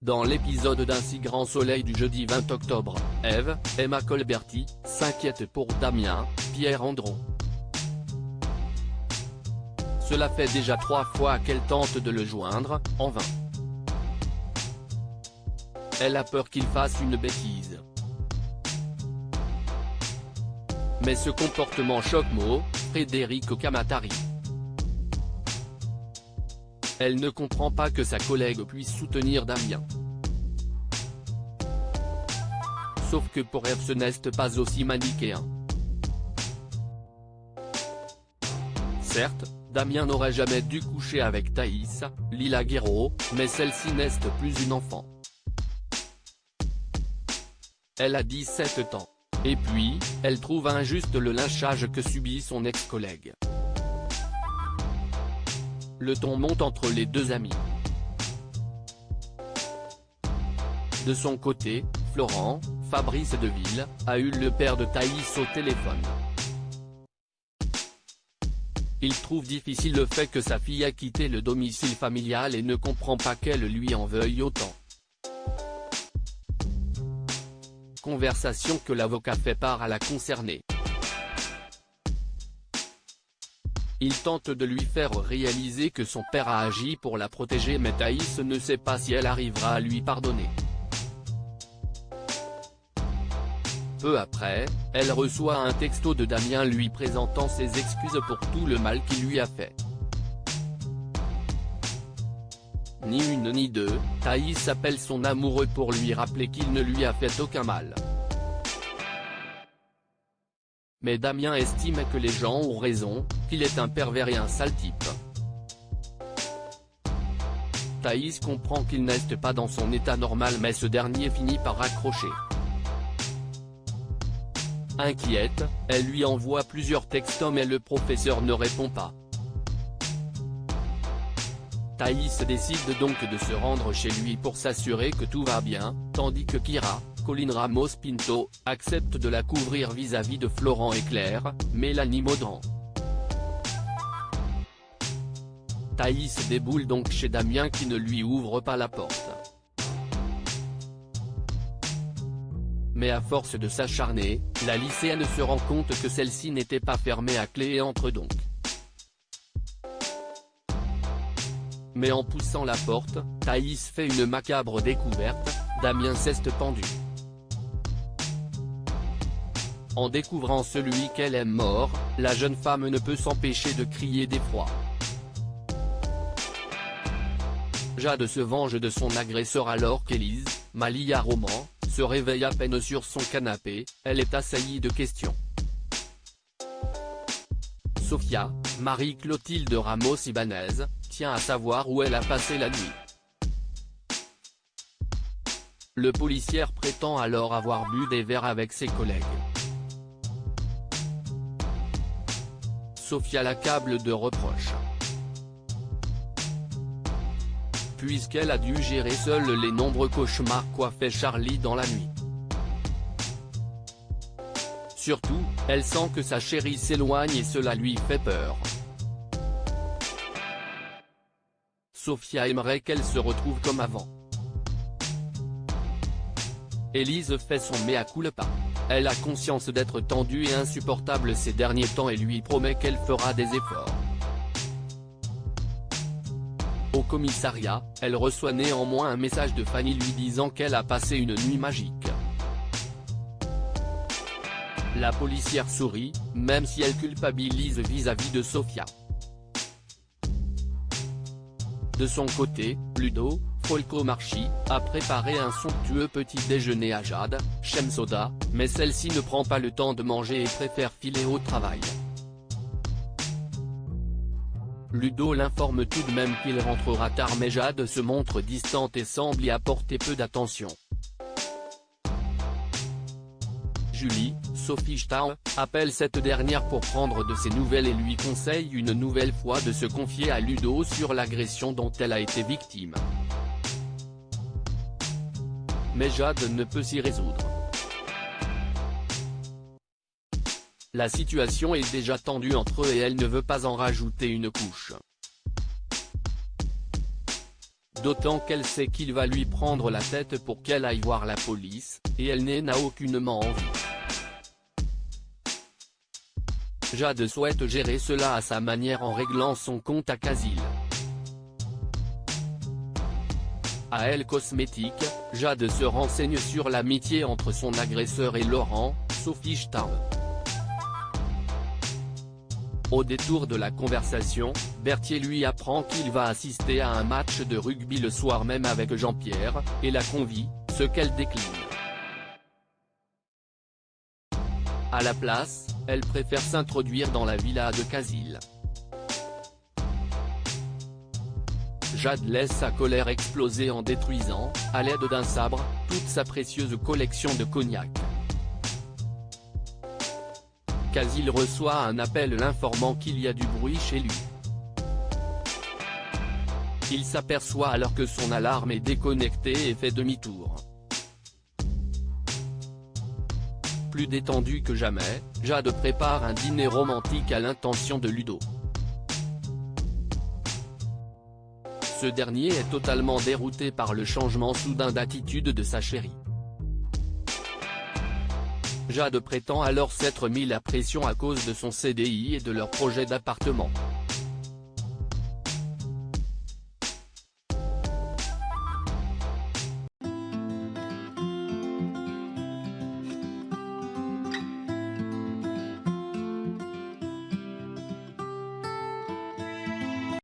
Dans l'épisode d'Un si grand soleil du jeudi 20 octobre, Eve, Emma Colberti, s'inquiète pour Damien, Pierre Andron. Cela fait déjà 3 fois qu'elle tente de le joindre, en vain. Elle a peur qu'il fasse une bêtise. Mais ce comportement choque Frédéric Kamatari. Elle ne comprend pas que sa collègue puisse soutenir Damien. Sauf que pour Eve ce n'est pas aussi manichéen. Certes, Damien n'aurait jamais dû coucher avec Thaïs, Lila Guerreau, mais celle-ci n'est plus une enfant. Elle a 17 ans. Et puis, elle trouve injuste le lynchage que subit son ex-collègue. Le ton monte entre les deux amis. De son côté, Florent, Fabrice Deville, a eu le père de Thaïs au téléphone. Il trouve difficile le fait que sa fille a quitté le domicile familial et ne comprend pas qu'elle lui en veuille autant. Conversation que l'avocat fait part à la concernée. Il tente de lui faire réaliser que son père a agi pour la protéger, mais Thaïs ne sait pas si elle arrivera à lui pardonner. Peu après, elle reçoit un texto de Damien lui présentant ses excuses pour tout le mal qu'il lui a fait. Ni une ni deux, Thaïs appelle son amoureux pour lui rappeler qu'il ne lui a fait aucun mal. Mais Damien estime que les gens ont raison, qu'il est un pervers et un sale type. Thaïs comprend qu'il n'est pas dans son état normal, mais ce dernier finit par raccrocher. Inquiète, elle lui envoie plusieurs textos mais le professeur ne répond pas. Thaïs décide donc de se rendre chez lui pour s'assurer que tout va bien, tandis que Kira, Colline Ramos Pinto, accepte de la couvrir vis-à-vis de Florent et Claire, Mélanie Maudran. Thaïs déboule donc chez Damien qui ne lui ouvre pas la porte. Mais à force de s'acharner, la lycéenne se rend compte que celle-ci n'était pas fermée à clé et entre donc. Mais en poussant la porte, Thaïs fait une macabre découverte, Damien s'est pendu. En découvrant celui qu'elle aime mort, la jeune femme ne peut s'empêcher de crier d'effroi. Jade se venge de son agresseur alors qu'Élise, Malia Roman, se réveille à peine sur son canapé, elle est assaillie de questions. Sofia, Marie-Clotilde Ramos Ibanez, tient à savoir où elle a passé la nuit. Le policier prétend alors avoir bu des verres avec ses collègues. Sofia l'accable de reproches. Puisqu'elle a dû gérer seule les nombreux cauchemars qu'a fait Charlie dans la nuit. Surtout, elle sent que sa chérie s'éloigne et cela lui fait peur. Sofia aimerait qu'elle se retrouve comme avant. Élise fait son mea culpa. Elle a conscience d'être tendue et insupportable ces derniers temps et lui promet qu'elle fera des efforts. Au commissariat, elle reçoit néanmoins un message de Fanny lui disant qu'elle a passé une nuit magique. La policière sourit, même si elle culpabilise vis-à-vis de Sofia. De son côté, Ludo, Folco-Marchi, a préparé un somptueux petit déjeuner à Jade, Shemsoda, mais celle-ci ne prend pas le temps de manger et préfère filer au travail. Ludo l'informe tout de même qu'il rentrera tard mais Jade se montre distante et semble y apporter peu d'attention. Julie, Sophie Stahl, appelle cette dernière pour prendre de ses nouvelles et lui conseille une nouvelle fois de se confier à Ludo sur l'agression dont elle a été victime. Mais Jade ne peut s'y résoudre. La situation est déjà tendue entre eux et elle ne veut pas en rajouter une couche. d'autant qu'elle sait qu'il va lui prendre la tête pour qu'elle aille voir la police, et elle n'a aucunement envie. Jade souhaite gérer cela à sa manière en réglant son compte à Casil. À Elle Cosmétique, Jade se renseigne sur l'amitié entre son agresseur et Laurent, Sophie Starr. Au détour de la conversation, Berthier lui apprend qu'il va assister à un match de rugby le soir même avec Jean-Pierre, et la convie, ce qu'elle décline. À la place, elle préfère s'introduire dans la villa de Casil. Jade laisse sa colère exploser en détruisant, à l'aide d'un sabre, toute sa précieuse collection de cognac. Casil reçoit un appel l'informant qu'il y a du bruit chez lui. Il s'aperçoit alors que son alarme est déconnectée et fait demi-tour. Plus détendu que jamais, Jade prépare un dîner romantique à l'intention de Ludo. Ce dernier est totalement dérouté par le changement soudain d'attitude de sa chérie. Jade prétend alors s'être mis la pression à cause de son CDI et de leur projet d'appartement.